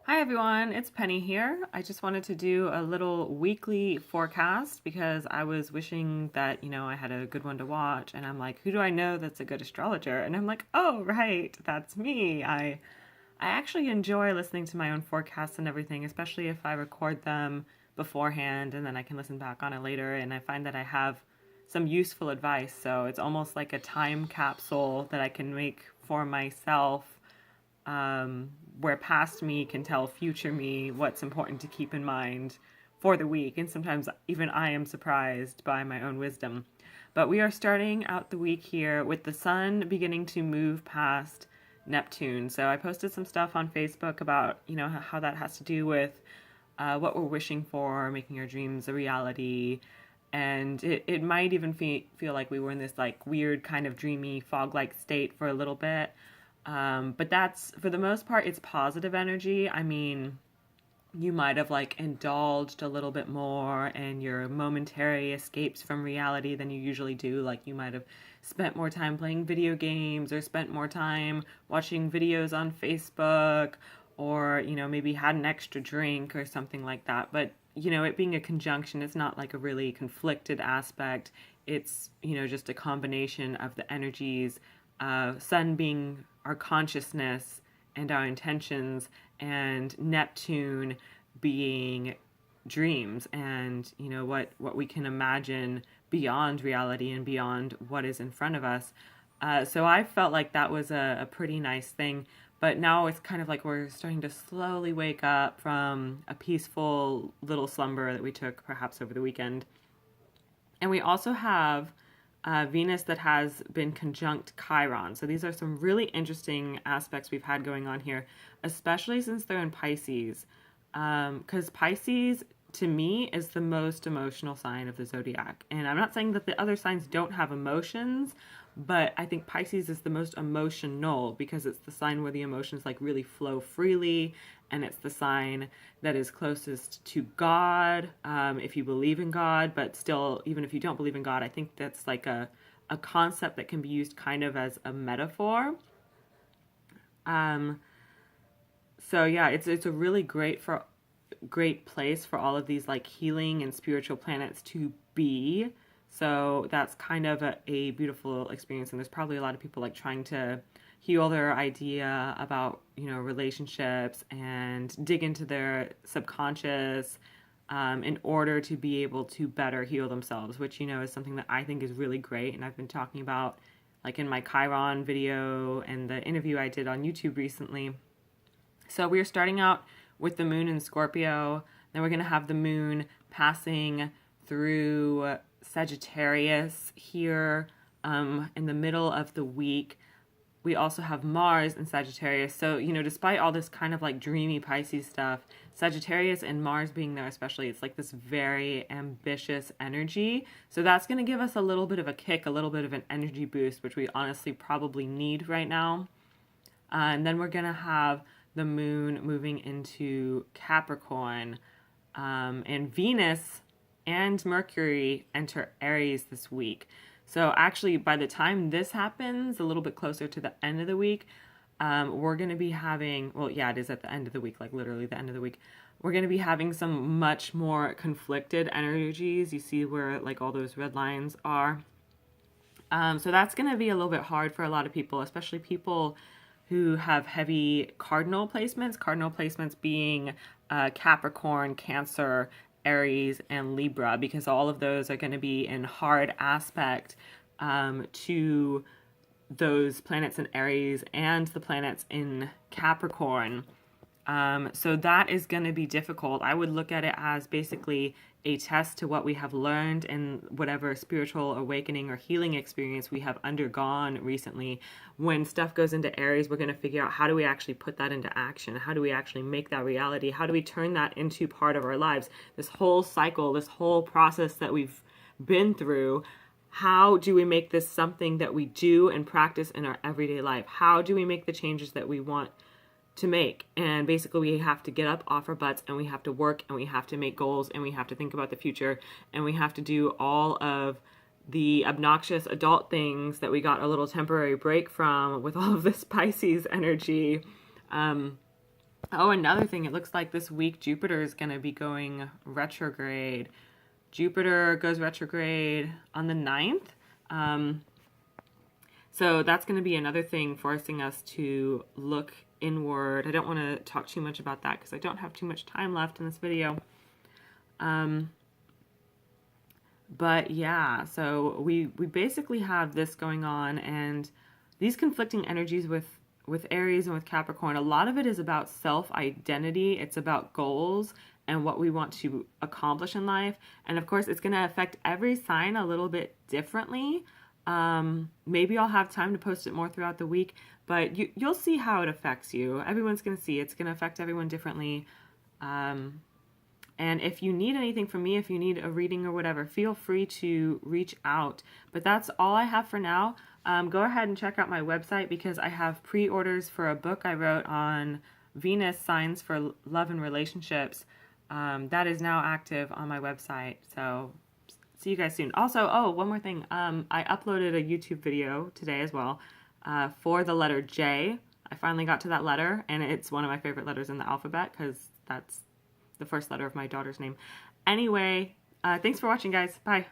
Hi everyone, it's Penny here. I just wanted to do a little weekly forecast because I was wishing that, I had a good one to watch and I'm like, who do I know that's a good astrologer? And I'm like, oh, right, that's me. I actually enjoy listening to my own forecasts and everything, especially if I record them beforehand and then I can listen back on it later and I find that I have some useful advice. So it's almost like a time capsule that I can make for myself, where past me can tell future me what's important to keep in mind for the week. And sometimes even I am surprised by my own wisdom. But we are starting out the week here with the sun beginning to move past Neptune. So I posted some stuff on Facebook about, how that has to do with what we're wishing for, making our dreams a reality. And it might even feel like we were in this like weird kind of dreamy fog-like state for a little bit. But that's, for the most part, it's positive energy. I mean, you might have like indulged a little bit more in your momentary escapes from reality than you usually do. Like you might have spent more time playing video games or spent more time watching videos on Facebook or, maybe had an extra drink or something like that. But, it being a conjunction, it's not like a really conflicted aspect. It's, just a combination of the energies, sun being our consciousness and our intentions, and Neptune being dreams and what we can imagine beyond reality and beyond what is in front of us. So I felt like that was a pretty nice thing. But now it's kind of like we're starting to slowly wake up from a peaceful little slumber that we took perhaps over the weekend. And we also have Venus that has been conjunct Chiron. So these are some really interesting aspects we've had going on here, especially since they're in Pisces. Because Pisces, to me, is the most emotional sign of the zodiac. And I'm not saying that the other signs don't have emotions, but I think Pisces is the most emotional because it's the sign where the emotions like really flow freely, and it's the sign that is closest to God, if you believe in God. But still, even if you don't believe in God, I think that's like a concept that can be used kind of as a metaphor. Um, so yeah, it's a really great place for all of these like healing and spiritual planets to be. So that's kind of a beautiful experience. And there's probably a lot of people like trying to heal their idea about, relationships and dig into their subconscious, in order to be able to better heal themselves, which, is something that I think is really great. And I've been talking about like in my Chiron video and the interview I did on YouTube recently. So we're starting out with the moon in Scorpio. Then we're going to have the moon passing through Sagittarius here, in the middle of the week. We also have Mars in Sagittarius. So, despite all this kind of like dreamy Pisces stuff, Sagittarius and Mars being there especially, it's like this very ambitious energy. So that's going to give us a little bit of a kick, a little bit of an energy boost, which we honestly probably need right now. And then we're going to have the moon moving into Capricorn, and Venus and Mercury enter Aries this week. So actually, by the time this happens, a little bit closer to the end of the week, we're going to be having, well, yeah, it is at the end of the week, like literally the end of the week. We're going to be having some much more conflicted energies. You see where like all those red lines are. So that's going to be a little bit hard for a lot of people, especially people who have heavy cardinal placements being Capricorn, Cancer, Aries, and Libra, because all of those are going to be in hard aspect to those planets in Aries and the planets in Capricorn. So that is going to be difficult. I would look at it as basically a test to what we have learned in whatever spiritual awakening or healing experience we have undergone recently. When stuff goes into Aries, we're going to figure out how do we actually put that into action? How do we actually make that reality? How do we turn that into part of our lives? This whole cycle, this whole process that we've been through, how do we make this something that we do and practice in our everyday life? How do we make the changes that we want to make? And basically we have to get up off our butts and we have to work and we have to make goals and we have to think about the future and we have to do all of the obnoxious adult things that we got a little temporary break from with all of this Pisces energy. Oh, another thing, it looks like this week Jupiter is going to be going retrograde. Jupiter goes retrograde on the 9th. So that's going to be another thing forcing us to look inward. I don't want to talk too much about that because I don't have too much time left in this video. But yeah, so we basically have this going on, and these conflicting energies with Aries and with Capricorn, a lot of it is about self-identity. It's about goals and what we want to accomplish in life. And of course, it's going to affect every sign a little bit differently. Maybe I'll have time to post it more throughout the week, but you'll see how it affects you. Everyone's going to see it's going to affect everyone differently. And if you need anything from me, if you need a reading or whatever, feel free to reach out. But that's all I have for now. Go ahead and check out my website because I have pre-orders for a book I wrote on Venus signs for love and relationships. That is now active on my website. So see you guys soon. Also, oh, one more thing. I uploaded a YouTube video today as well for the letter J. I finally got to that letter, and it's one of my favorite letters in the alphabet because that's the first letter of my daughter's name. Anyway, thanks for watching, guys. Bye.